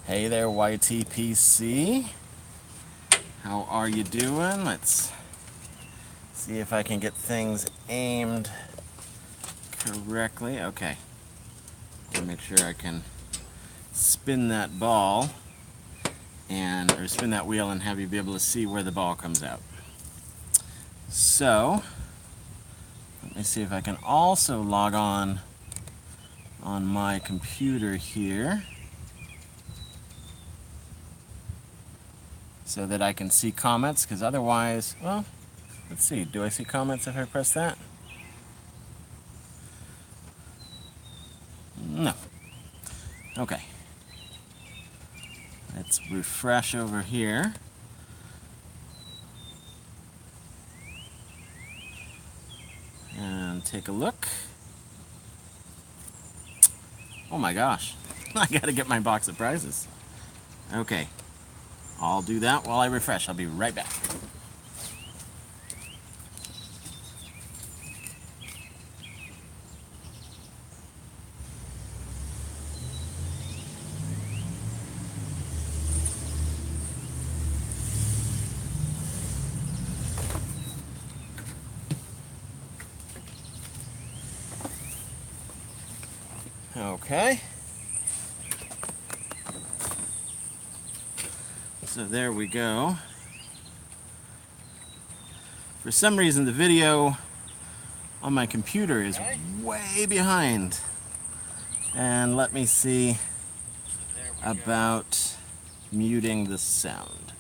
Hey there, YTPC. How are you doing? Let's see if I can get things aimed correctly. Okay. I'll make sure I can spin that ball or spin that wheel and have you be able to see where the ball comes out. So, let me see if I can also log on my computer here, so that I can see comments, because otherwise, well, let's see, do I see comments if I press that? No. Okay. Let's refresh over here. And take a look. Oh my gosh, I gotta get my box of prizes. Okay. I'll do that while I refresh. I'll be right back. Okay. So there we go. For some reason, the video on my computer is way behind. And let me see about muting the sound.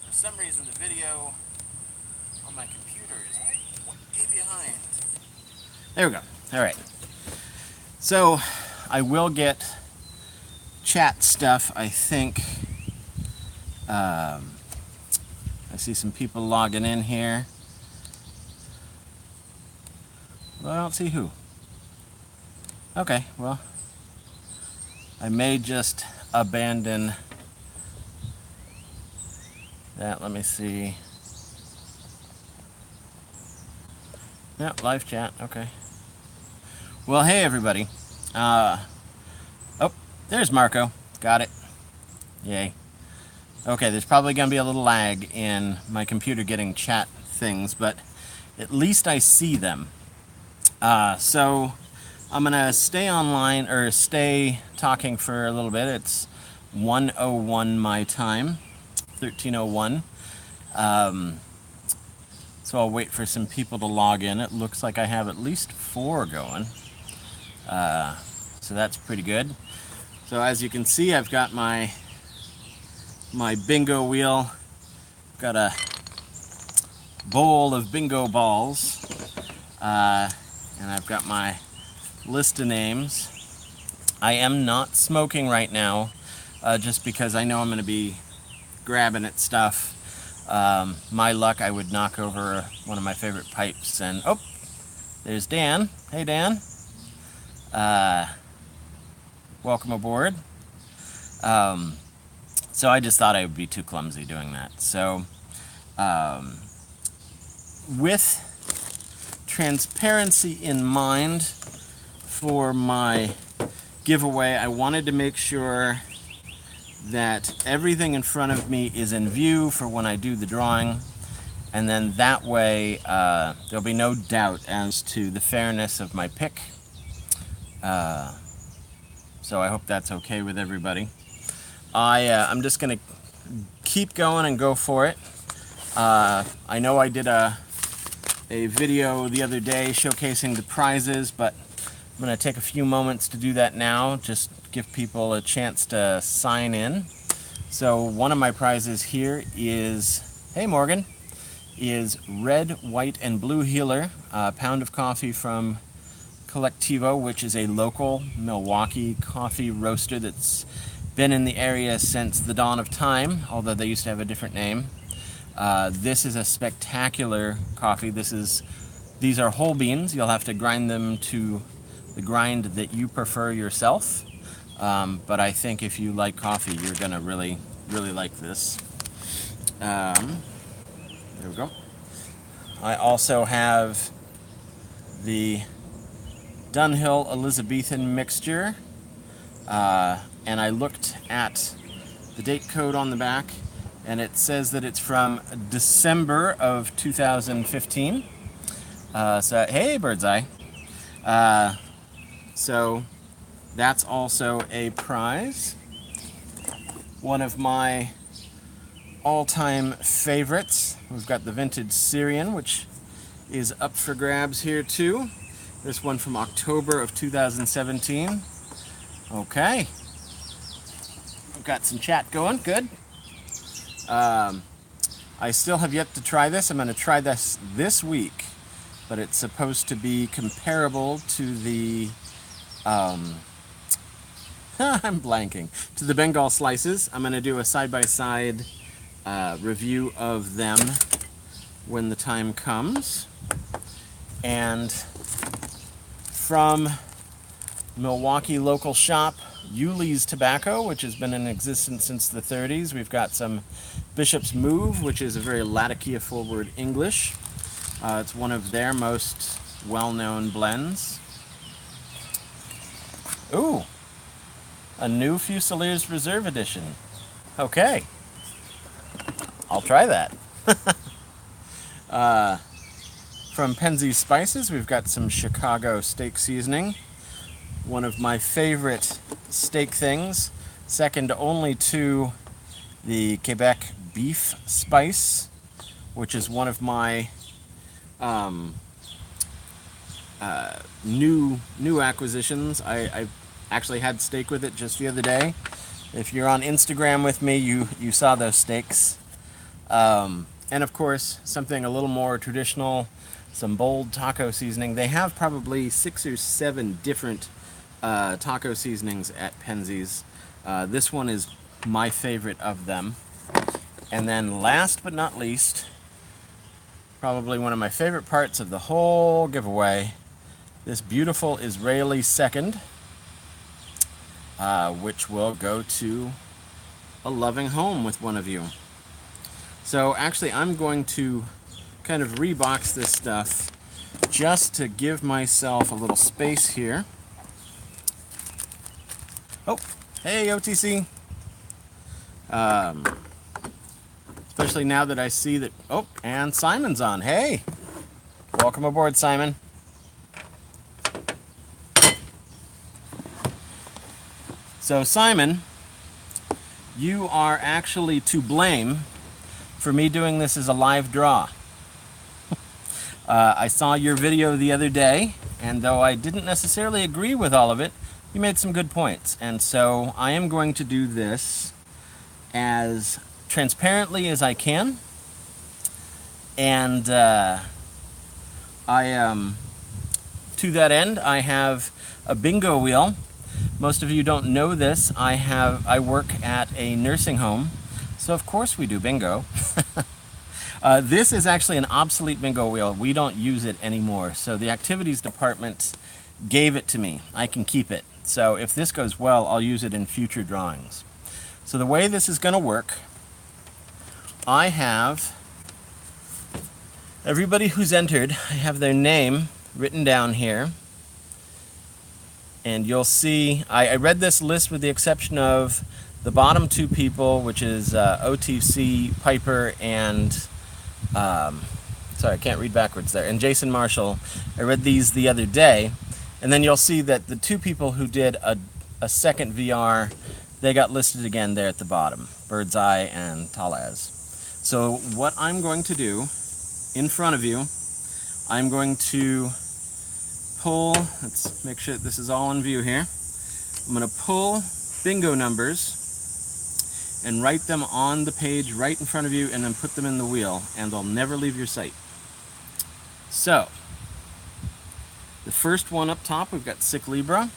For some reason, the video on my computer is way behind. There we go. All right. So I will get chat stuff, I think. I see some people logging in here. Well, I don't see who. Okay, well, I may just abandon that. Let me see. Yeah, live chat. Okay. Well, hey everybody. Oh, there's Marco. Got it. Yay. Okay, there's probably going to be a little lag in my computer getting chat things, but at least I see them. So I'm going to stay online, or stay talking for a little bit. It's 1:01 my time, 13:01. So I'll wait for some people to log in. It looks like I have at least 4 going. So that's pretty good. So as you can see, I've got my bingo wheel. Got a bowl of bingo balls. And I've got my list of names. I am not smoking right now, just because I know I'm going to be grabbing at stuff. My luck, I would knock over one of my favorite pipes. And oh, there's Dan. Hey Dan. Welcome aboard. So I just thought I would be too clumsy doing that. So with transparency in mind for my giveaway, I wanted to make sure that everything in front of me is in view for when I do the drawing, and then that way there'll be no doubt as to the fairness of my pick. So I hope that's okay with everybody. I'm just going to keep going and go for it. I know I did a video the other day showcasing the prizes, but I'm going to take a few moments to do that now, just give people a chance to sign in. So one of my prizes here is, hey Morgan, is Red, White, and Blue Healer, a pound of coffee from Collectivo, which is a local Milwaukee coffee roaster that's been in the area since the dawn of time, although they used to have a different name. This is a spectacular coffee. These are whole beans. You'll have to grind them to the grind that you prefer yourself. But I think if you like coffee, you're gonna really, really like this. There we go. I also have the Dunhill Elizabethan mixture, and I looked at the date code on the back, and it says that it's from December of 2015. So, hey, Birdseye. So that's also a prize. One of my all-time favorites. We've got the vintage Syrian, which is up for grabs here too. This one from October of 2017. Okay. We've got some chat going, good. I still have yet to try this. I'm going to try this week, but it's supposed to be comparable to the, I'm blanking, to the Bengal slices. I'm going to do a side-by-side review of them when the time comes. And from Milwaukee local shop Yuli's Tobacco, which has been in existence since the 30s, we've got some Bishop's Move, which is a very Latakia forward English. It's one of their most well-known blends. Ooh, a new Fusiliers Reserve Edition. Okay, I'll try that. From Penzeys Spices, we've got some Chicago steak seasoning. One of my favorite steak things, second only to the Quebec beef spice, which is one of my new acquisitions. I actually had steak with it just the other day. If you're on Instagram with me, you saw those steaks. And of course, something a little more traditional, some bold taco seasoning. They have probably 6 or 7 different taco seasonings at Penzeys. This one is my favorite of them. And then last but not least, probably one of my favorite parts of the whole giveaway, this beautiful Israeli second, which will go to a loving home with one of you. So actually I'm going to kind of rebox this stuff just to give myself a little space here. Oh, hey OTC. Especially now that I see that, oh, and Simon's on. Hey, welcome aboard, Simon. So Simon, you are actually to blame for me doing this as a live draw. I saw your video the other day, and though I didn't necessarily agree with all of it, you made some good points. And so I am going to do this as transparently as I can. And to that end, I have a bingo wheel. Most of you don't know this. I work at a nursing home, so of course we do bingo. This is actually an obsolete bingo wheel. We don't use it anymore. So the activities department gave it to me. I can keep it. So if this goes well, I'll use it in future drawings. So the way this is going to work, I have everybody who's entered, I have their name written down here. And you'll see, I read this list with the exception of the bottom 2 people, which is OTC, Piper, and, sorry, I can't read backwards there, and Jason Marshall. I read these the other day. And then you'll see that the 2 people who did a second VR, they got listed again there at the bottom, Birdseye and Talaz. So what I'm going to do in front of you, I'm going to pull, let's make sure that this is all in view here. I'm going to pull bingo numbers and write them on the page right in front of you and then put them in the wheel, and they'll never leave your sight. So, the first one up top, we've got Sick Libra.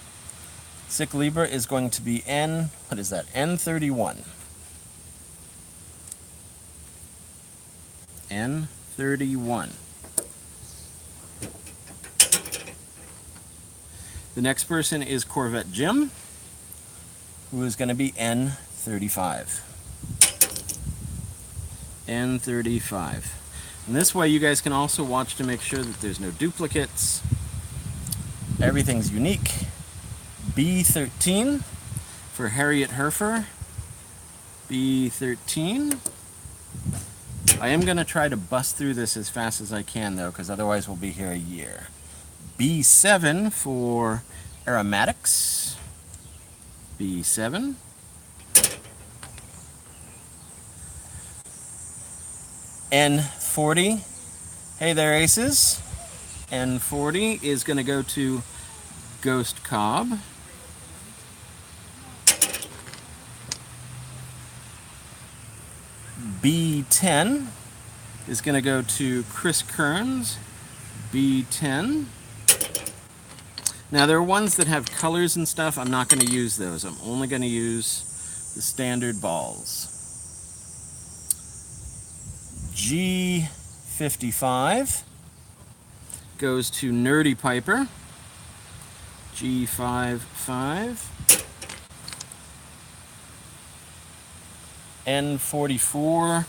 Sick Libra is going to be what is that? N31. N31. The next person is Corvette Jim, who is going to be N35. N35. And this way you guys can also watch to make sure that there's no duplicates. Everything's unique. B13 for Harriet Herfer. B13. I am going to try to bust through this as fast as I can, though, because otherwise we'll be here a year. B7 for aromatics. B7. N40. Hey there, aces. N40 is going to go to Ghost Cobb. B10 is going to go to Chris Kearns. B10. Now there are ones that have colors and stuff. I'm not going to use those. I'm only going to use the standard balls. G55 goes to Nerdy Piper. G55. N44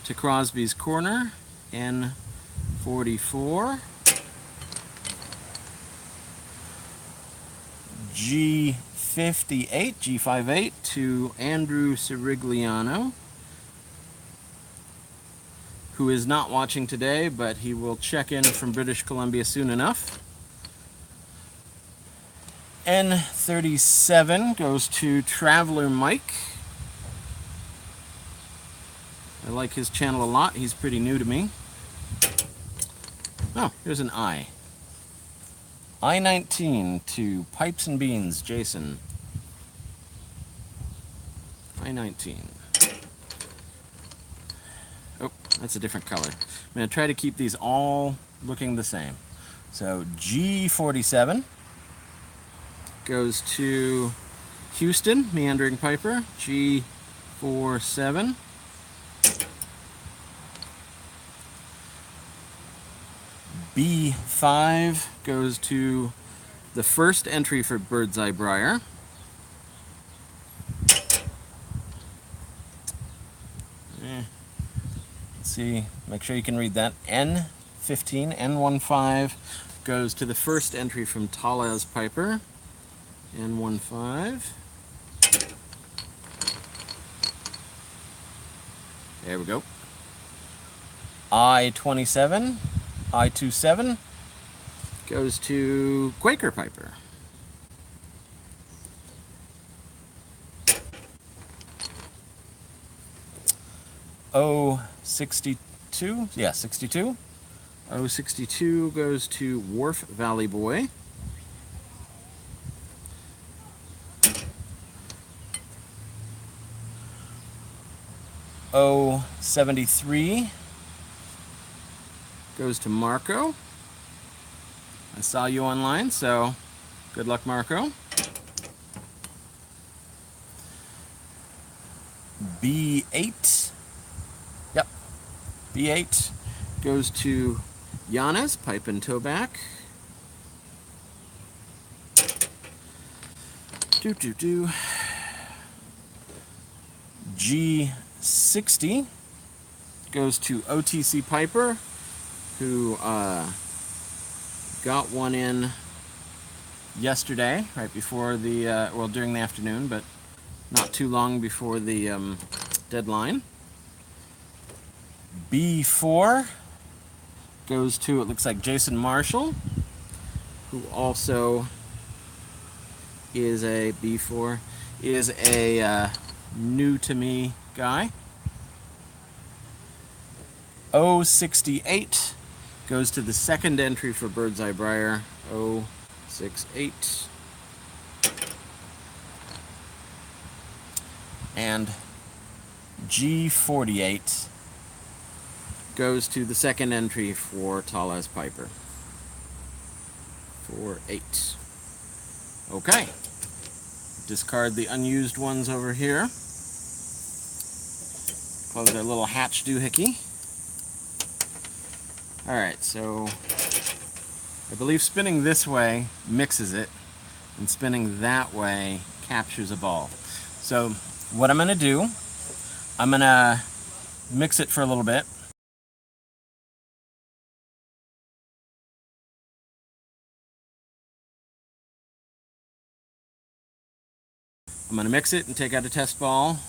to Crosby's Corner. N44. G58, G58 to Andrew Sirigliano, who is not watching today, but he will check in from British Columbia soon enough. N37 goes to Traveler Mike. I like his channel a lot. He's pretty new to me. Oh, here's an I. I-19 to Pipes and Beans, Jason. I-19. Oh, that's a different color. I'm going to try to keep these all looking the same. So G47 goes to Houston, Meandering Piper. G47. B5 goes to the first entry for Birdseye Briar. Let's see, make sure you can read that. N15, N15 goes to the first entry from Talaz Piper. N15. There we go. I-27. I-27 goes to Quaker Piper. O62, yeah, 62. O62 goes to Wharf Valley Boy. O73 goes to Marco. I saw you online, so good luck, Marco. B8. Yep. B8 goes to Giannis, Pipe and Toback. G60 goes to OTC Piper, who got one in yesterday, right before the, well, during the afternoon, but not too long before the deadline. B4 goes to, it looks like Jason Marshall, who also is a B4, is a new to me guy. O68 goes to the second entry for Birdseye Briar. O68. And G48 goes to the second entry for Talaz Piper. 48. Okay. Discard the unused ones over here. Close our little hatch doohickey. Alright, so I believe spinning this way mixes it, and spinning that way captures a ball. So what I'm going to do, I'm going to mix it for a little bit. I'm going to mix it and take out a test ball.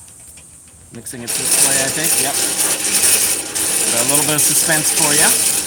Mixing it this way, I think. Yep. So a little bit of suspense for you.